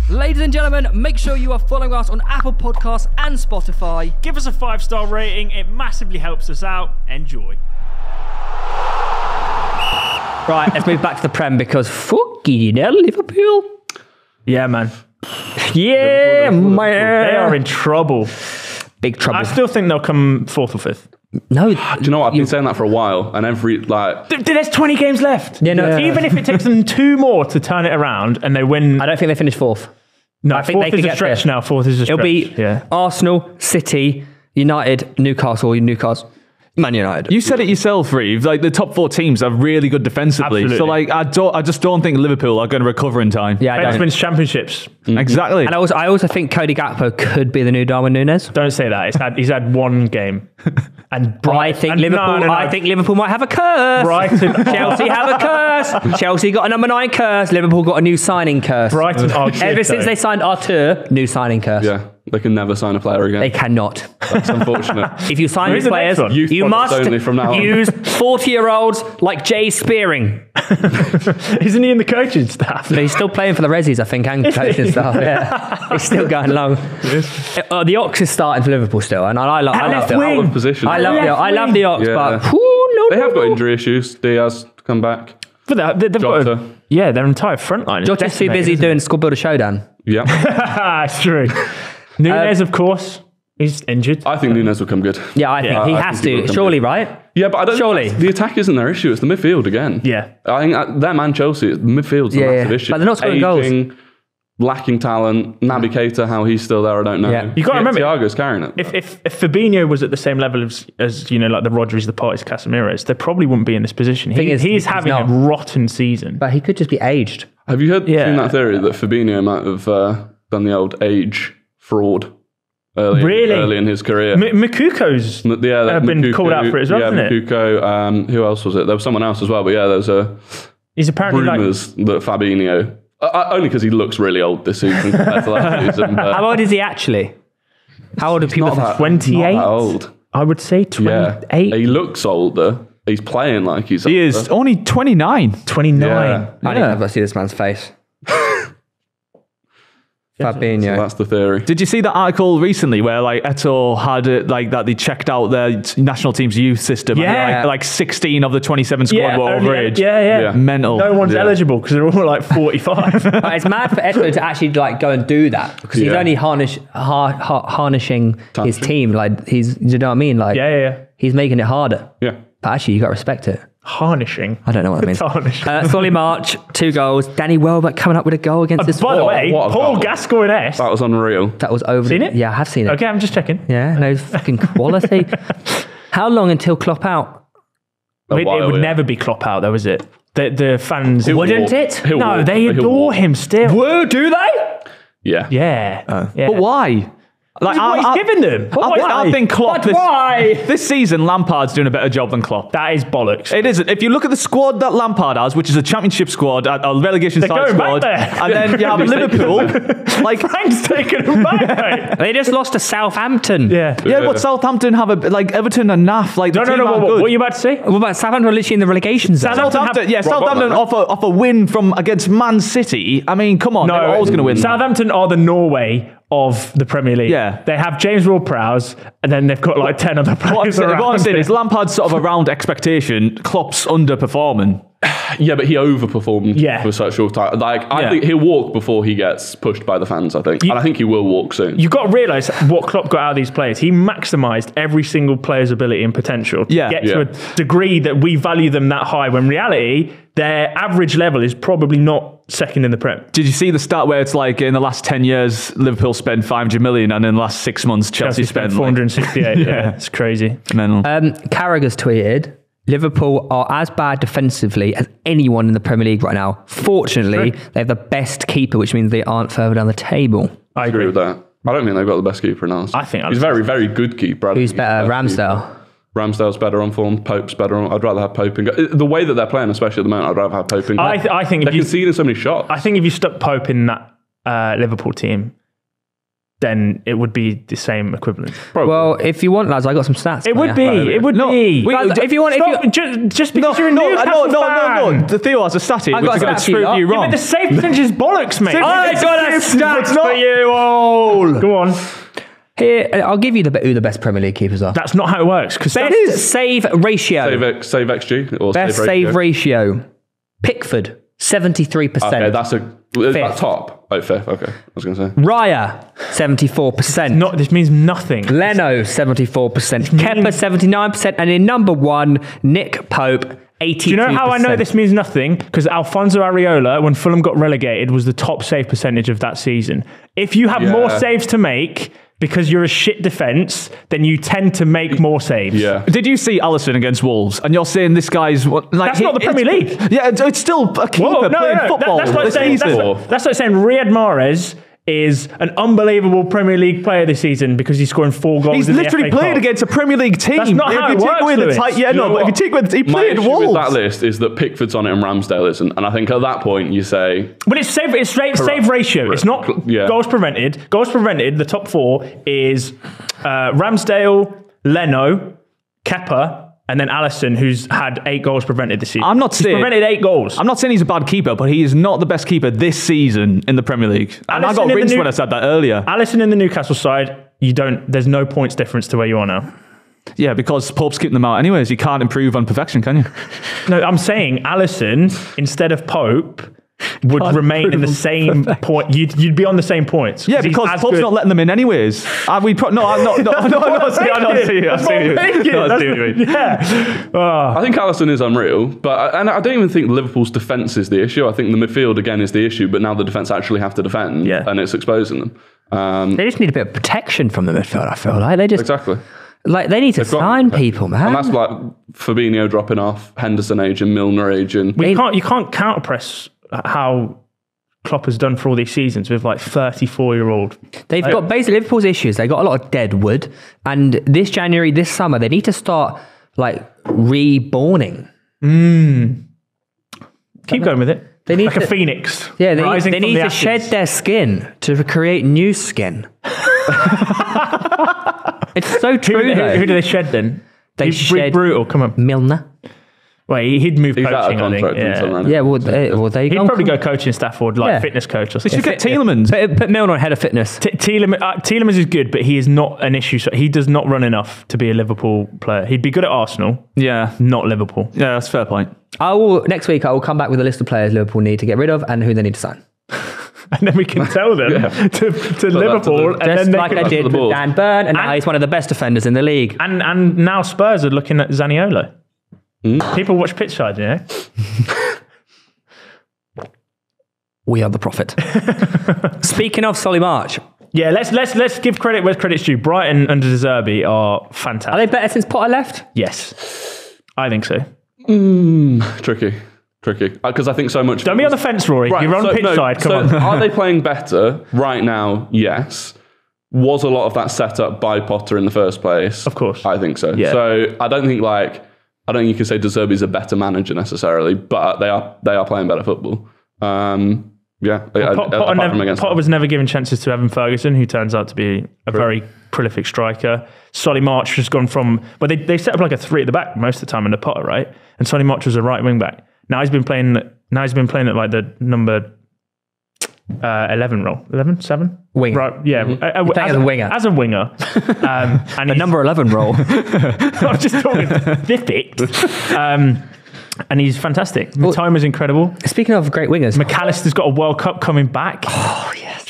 Ladies and gentlemen, make sure you are following us on Apple Podcasts and Spotify. Give us a 5-star rating. It massively helps us out. Enjoy. Right, let's move back to the Prem because fucking hell, Liverpool. Yeah, man. Yeah, man. They are in trouble. Big trouble. I still think they'll come 4th or 5th. No. Do you know what? I've been saying that for a while, and every There's 20 games left. Yeah, no. Even if it takes them 2 more to turn it around and they win. I don't think they finish 4th. No, I think 4th they could is a get stretch fifth. now. 4th is a stretch. It'll be Arsenal, City, United, Newcastle, Man United. You said it yourself, Reeve. Like the top 4 teams are really good defensively. Absolutely. So like, I just don't think Liverpool are going to recover in time. Yeah, I Defence don't. wins championships. Exactly. And I also think Cody Gakpo could be the new Darwin Núñez. Don't say that. He's had 1 game. And I think Liverpool might have a curse. Brighton. Chelsea have a curse. Chelsea got a number 9 curse. Liverpool got a new signing curse. Brighton are good, Ever since though. they signed Artur, new signing curse. yeah, they can never sign a player again. They cannot. That's unfortunate. If you sign Who's new the next players, one? Youth you products must only from now on. use 40-year-olds like Jay Spearing. Isn't he in the coaching staff? But he's still playing for the Rezzies, I think, and coaching staff. Yeah, he's still going long. The Ox is starting for Liverpool still, and I love left it. wing. Out of position. I love the Ox, Yeah. but They have got injury issues. Diaz to come back. But they've got Jota. their entire front line is Jota's too decimated, busy isn't doing Squad Builder Showdown. Yeah. it? It's true. Núñez, of course, he's injured. I think Núñez will come good. Yeah, I think he I has think he will to. come Surely, good. right? Yeah, but I don't. Surely. The attack isn't their issue. It's the midfield again. Yeah. I think them and Chelsea, the midfield's a Yeah, massive yeah. issue. But they're not scoring goals. Aging, lacking talent. Naby Keita, how he's still there, I don't know. Yeah. You gotta remember- Thiago's carrying it. If Fabinho was at the same level as like the Rodris, the Partys, Casemiro's, they probably wouldn't be in this position. He's he's having not. a rotten season. But he could just be aged. Have you heard Yeah. seen that theory that Fabinho might have done the old age fraud early in his career? Makuko's been Makuko, called out for it as well, yeah, hasn't it? Makuko, who else was it? There was someone else as well, but yeah, there was He's apparently rumours that Fabinho, only because he looks really old this season compared to last season. But How old is he actually? How old are people? not that, 28? not that old. I would say 28. Yeah, he looks older. He's playing like he's He older. is only 29. 29. Yeah. I didn't ever see this man's face. Fabinho. So that's the theory. Did you see that article recently where like Eto'o had it like that they checked out their national team's youth system? Yeah. And, like 16 of the 27 squad were overage. Yeah. Mental. No one's Yeah. eligible because they're all like 45. But it's mad for Eto'o to actually like go and do that because he's Yeah. only harnessing his team. Like do you know what I mean? Like yeah. he's making it harder. Yeah. But actually, you got to respect it. Harnessing. I don't know what that means. Tarnishing. Solly March, 2 goals. Danny Welbeck coming up with a goal against this. By the way, what a Paul goal. Gascoigne-esque. That was unreal. That was over. Seen it? Yeah, I have seen it. Okay, I'm just checking. Yeah, no fucking quality. How long until Klopp out? A It while, would yeah. never be Klopp out, though, is it? The fans Wouldn't walk. it? He'll No, walk. they He'll adore walk. him still. Whoa, do they? Yeah. Yeah. Yeah. But why? Like What he's giving them. I think Klopp. But why? This season, Lampard's doing a better job than Klopp. That is bollocks. It isn't. If you look at the squad that Lampard has, which is a championship squad, a relegation They're side going back squad, there. and then you have Liverpool, like Frank's taking him back, mate. They just lost to Southampton. Yeah. yeah, but Southampton have like Everton and NAF. Like No, the team aren't what good. are you about to say? What about Southampton? Are literally in the relegation zone. Southampton off a win from against Man City. I mean, come on, they're always going to win. Southampton are the Norway of the Premier League. Yeah. They have James Ward-Prowse, and then they've got like 10 other players What I'm saying around. is Lampard's sort of around expectation. Klopp's underperforming. Yeah, but he overperformed for such short time. Like, I think he'll walk before he gets pushed by the fans, I think. And I think he will walk soon. You've got to realise what Klopp got out of these players. He maximised every single player's ability and potential to get to a degree that we value them that high, when in reality, their average level is probably not second in the Prem. Did you see the stat where it's like in the last 10 years, Liverpool spent 500 million and in the last 6 months, Chelsea spent 468. Yeah, it's crazy. Mental. Carragher's tweeted, Liverpool are as bad defensively as anyone in the Premier League right now. Fortunately, they have the best keeper, which means they aren't further down the table. I agree with that. I don't think they've got the best keeper in ours. I think he's a very, very good keeper. Who's better, Ramsdale? Ramsdale's better on form. Pope's better on. I'd rather have Pope and go. The way that they're playing, especially at the moment, I'd rather have Pope and go. I think they're conceding so many shots. I think if you stuck Pope in that Liverpool team, then it would be the same equivalent. Probably. Well, if you want, lads, I got some stats. It would be. It would be. Guys, if you want, just because you're a Newcastle fan. No. Theo has a stat here, which is going to prove you wrong. Yeah, but the save percentage is bollocks, mate. I got a stat for you all. Go on. Here, I'll give you who the best Premier League keepers are. That's not how it works. Best save ratio. Save XG or best save ratio. Pickford, 73%. Okay, that's that top. Oh, fifth. Okay, I was going to say. Raya, 74%. This means nothing. Leno, 74%. Kepa, 79%. And in number 1, Nick Pope, 82%. Do you know how I know this means nothing? Because Alfonso Areola, when Fulham got relegated, was the top save percentage of that season. If you have more saves to make because you're a shit defence, then you tend to make more saves. Yeah. Did you see Alisson against Wolves? And you're saying this guy's... That's not the Premier League. Yeah, it's still a keeper playing football. That's like saying Riyad Mahrez is an unbelievable Premier League player this season because he's scoring 4 goals. He's literally played against a Premier League team. That's not how it works, Lewis. But if you take away he played Wolves. With that list is that Pickford's on it and Ramsdale isn't, and I think at that point you say, but it's save ratio. It's not goals prevented. Goals prevented. The top 4 is Ramsdale, Leno, Kepa, and then Alisson, who's had 8 goals prevented this season. He's prevented 8 goals. I'm not saying he's a bad keeper, but he is not the best keeper this season in the Premier League. And I got rinsed when I said that earlier. Alisson in the Newcastle side, there's no points difference to where you are now. Yeah, because Pope's keeping them out anyways. You can't improve on perfection, can you? No, I'm saying Alisson, instead of Pope, would remain in the same point. You'd be on the same points. Yeah, because Pope's not letting them in anyways. I'm not seeing you. I think Alisson is unreal, but I don't even think Liverpool's defence is the issue. I think the midfield again is the issue, but now the defence actually have to defend, and it's exposing them. They just need a bit of protection from the midfield. I feel like they just exactly. Like they need to sign people, man. And that's like Fabinho dropping off, Henderson aging, Milner aging. You can't counter-press how Klopp has done for all these seasons with like 34-year-old. They've got basically Liverpool's issues. They got a lot of dead wood, and this summer, they need to start like reborning. Keep going with it. They need like a phoenix. Yeah, they need to shed their skin to create new skin. It's so true. Who do they shed then? They shed brutal. Come on, Milner. Well, he'd move coaching, I think. He'd probably go coaching Stafford, fitness coach or something. They should get Tielemans. Put Milner on head of fitness. Tielemans is good, but he is not an issue. So he does not run enough to be a Liverpool player. He'd be good at Arsenal. Yeah. Not Liverpool. Yeah, that's a fair point. Next week, I will come back with a list of players Liverpool need to get rid of and who they need to sign. And then we can tell them to Liverpool. Just like I did with Dan Burn, and now he's one of the best defenders in the league. And now Spurs are looking at Zaniolo. People watch Pitch Side, you know? We are the prophet. Speaking of Solly March. Yeah, let's give credit where credit's due. Brighton under De Zerbi are fantastic. Are they better since Potter left? Yes. I think so. Tricky. Because I think so much... Don't be on the fence, Rory. Right, you're on Pitch Side, come on. Are they playing better right now? Yes. Was a lot of that set up by Potter in the first place? Of course. I think so. Yeah. So I don't think you can say De Zerbi's a better manager necessarily, but they are playing better football. Potter was never given chances to Evan Ferguson, who turns out to be a very prolific striker. Solly March has gone from... Well, they set up like a 3 at the back most of the time under Potter, right? And Solly March was a right wing back. Now he's been playing at like the number 11 role. 11? 7? Winger. Right, yeah. As a winger. As a winger. And the number 11 role. I'm just talking Vipic. And he's fantastic. Matoma's incredible. Speaking of great wingers. McAllister's got a World Cup coming back. Oh, yes.